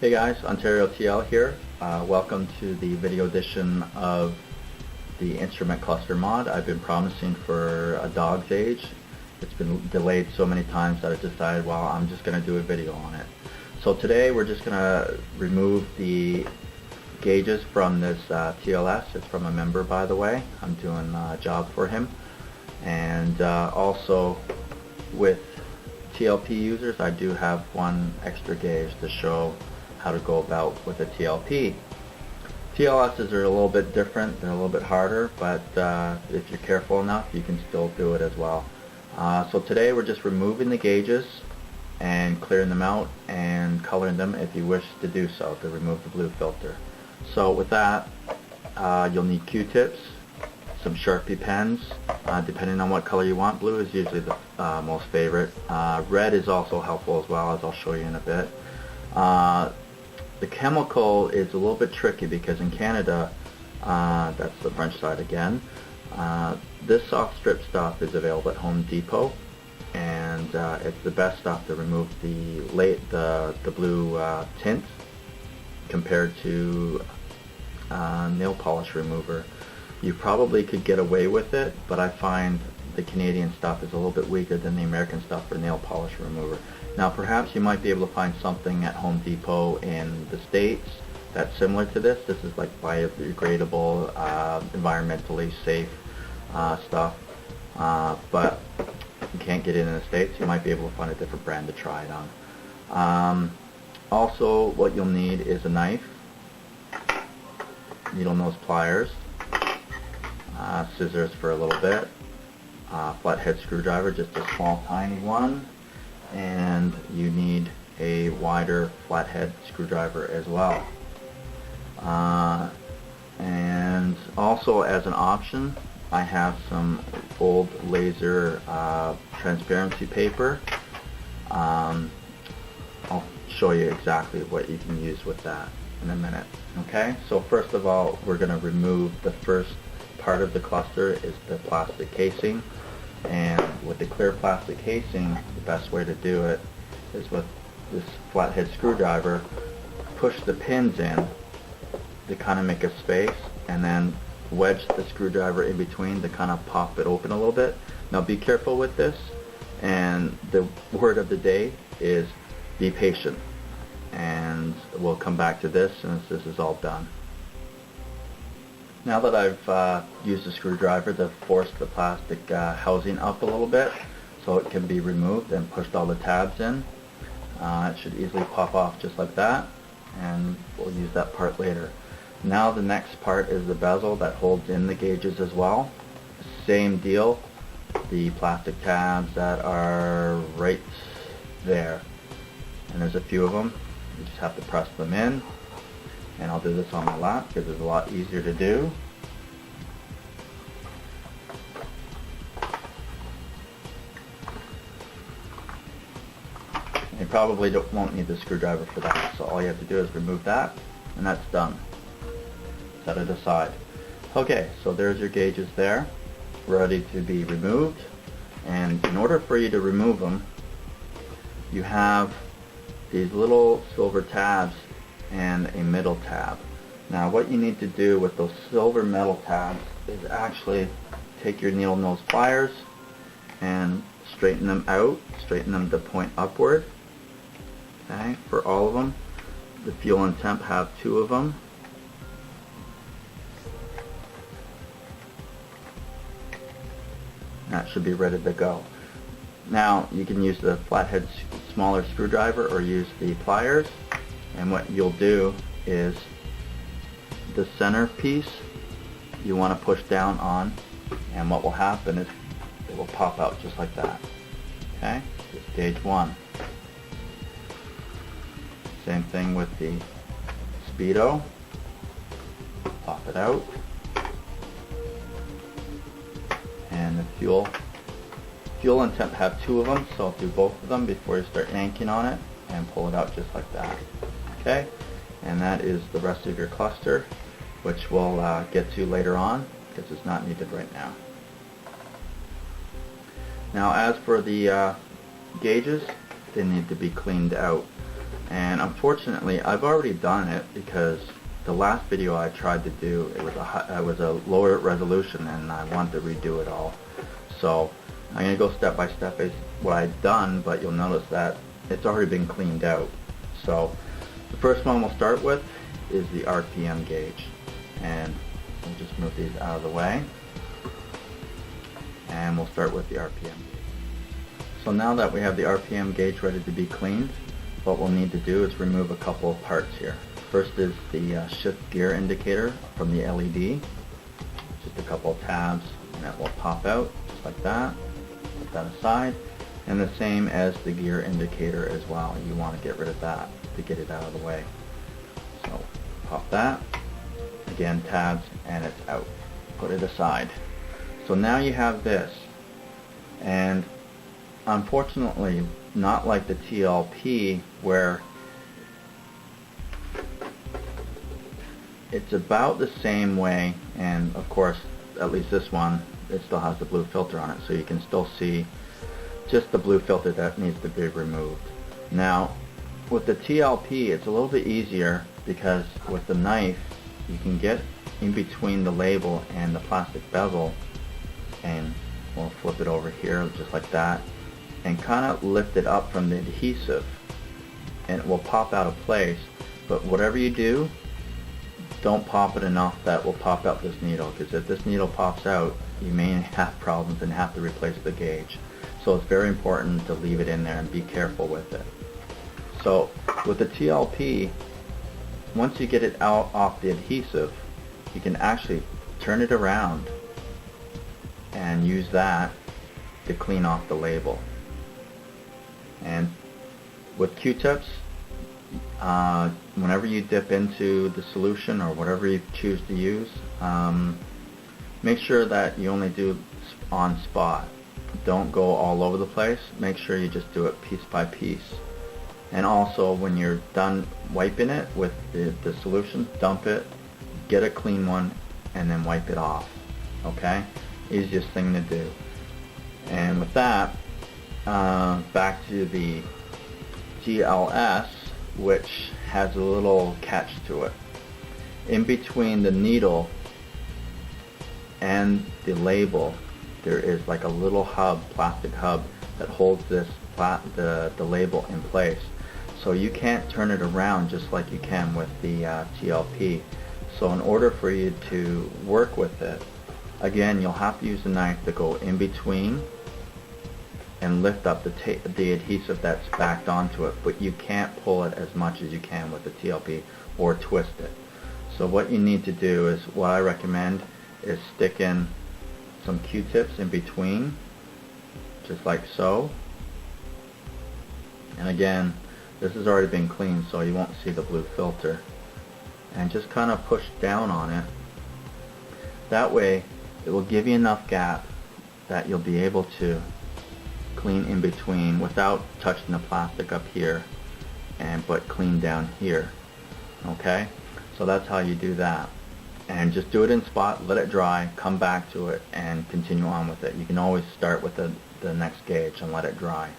Hey guys, Ontario TL here. Welcome to the video edition of the instrument cluster mod. I've been promising for a dog's age. It's been delayed so many times that I decided, well, I'm just going to do a video on it. So today we're just going to remove the gauges from this TLS. It's from a member, by the way. I'm doing a job for him. And also with TLP users, I do have one extra gauge to show how to go about with a TLP. TLSs are a little bit different, they're a little bit harder, but if you're careful enough, you can still do it as well. So today we're just removing the gauges and clearing them out and coloring them if you wish to do so, to remove the blue filter. So with that, you'll need Q-tips, some Sharpie pens, depending on what color you want. Blue is usually the most favorite. Red is also helpful as well, as I'll show you in a bit. The chemical is a little bit tricky because in Canada, that's the French side again, this soft strip stuff is available at Home Depot, and it's the best stuff to remove the blue tint compared to nail polish remover. You probably could get away with it, but I find the Canadian stuff is a little bit weaker than the American stuff for nail polish remover. Now perhaps you might be able to find something at Home Depot in the States that's similar to this. This is like biodegradable, environmentally safe stuff, but you can't get it in the States. You might be able to find a different brand to try it on. Also, what you'll need is a knife, needle nose pliers, scissors for a little bit, flathead screwdriver, just a small tiny one, and you need a wider flathead screwdriver as well. And also as an option, I have some old laser transparency paper. I'll show you exactly what you can use with that in a minute. Okay, so first of all, we're going to remove the first part of the cluster is the plastic casing. And with the clear plastic casing, the best way to do it is with this flathead screwdriver. Push the pins in to kind of make a space, and then wedge the screwdriver in between to kind of pop it open a little bit. Now be careful with this, and the word of the day is be patient, and we'll come back to this once this is all done. Now that I've used a screwdriver to force the plastic housing up a little bit so it can be removed and pushed all the tabs in, it should easily pop off just like that, and we'll use that part later. Now the next part is the bezel that holds in the gauges as well. Same deal, the plastic tabs that are right there, and there's a few of them. You just have to press them in. And I'll do this on my lap because it's a lot easier to do. You probably won't need the screwdriver for that, so all you have to do is remove that, and that's done. Set it aside. Okay, so there's your gauges there, ready to be removed. And in order for you to remove them, you have these little silver tabs and a middle tab. Now what you need to do with those silver metal tabs is actually take your needle nose pliers and straighten them out, straighten them to point upward. Okay, for all of them. The fuel and temp have 2 of them. That should be ready to go. Now you can use the flathead smaller screwdriver or use the pliers. And what you'll do is the center piece you want to push down on, and what will happen is it will pop out just like that. Okay, this is gauge 1. Same thing with the speedo. Pop it out. And the fuel and temp have 2 of them, so do both of them before you start yanking on it, and pull it out just like that. Okay, and that is the rest of your cluster, which we'll get to later on because it's not needed right now. Now as for the gauges, they need to be cleaned out. And unfortunately, I've already done it because the last video I tried to do, it was a lower resolution and I wanted to redo it all. So I'm going to go step by step as what I've done, but you'll notice that it's already been cleaned out. So the first one we'll start with is the RPM gauge. And we'll just move these out of the way. And we'll start with the RPM gauge. So now that we have the RPM gauge ready to be cleaned, what we'll need to do is remove a couple of parts here. First is the shift gear indicator from the LED. Just a couple of tabs and it will pop out just like that. Put that aside. And the same as the gear indicator as well. You want to get rid of that to get it out of the way. So pop that. Again, tabs, and it's out. Put it aside. So now you have this. And unfortunately, not like the TLP where it's about the same way, and of course at least this one, it still has the blue filter on it, so you can still see just the blue filter that needs to be removed. Now with the TLP it's a little bit easier because with the knife you can get in between the label and the plastic bezel, and we'll flip it over here just like that and kind of lift it up from the adhesive and it will pop out of place. But whatever you do, don't pop it enough that will pop out this needle, because if this needle pops out you may have problems and have to replace the gauge. So it's very important to leave it in there and be careful with it. So with the TLP, once you get it out off the adhesive, you can actually turn it around and use that to clean off the label. And with Q-tips, whenever you dip into the solution or whatever you choose to use, make sure that you only do on spot. Don't go all over the place. Make sure you just do it piece by piece. And also when you're done wiping it with the solution, dump it, get a clean one, and then wipe it off. Okay? Easiest thing to do. And with that, back to the GLS, which has a little catch to it. In between the needle and the label, there is like a little hub, plastic hub, that holds this the label in place. So you can't turn it around just like you can with the TLP. So in order for you to work with it, again, you'll have to use a knife to go in between and lift up the adhesive that's backed onto it, but you can't pull it as much as you can with the TLP or twist it. So what you need to do is, what I recommend is stick in some Q-tips in between, just like so. And again, this has already been cleaned, so you won't see the blue filter. And just kind of push down on it. That way, it will give you enough gap that you'll be able to clean in between without touching the plastic up here, but clean down here. Okay, so that's how you do that. And just do it in spot, let it dry, come back to it, and continue on with it. You can always start with the next gauge and let it dry.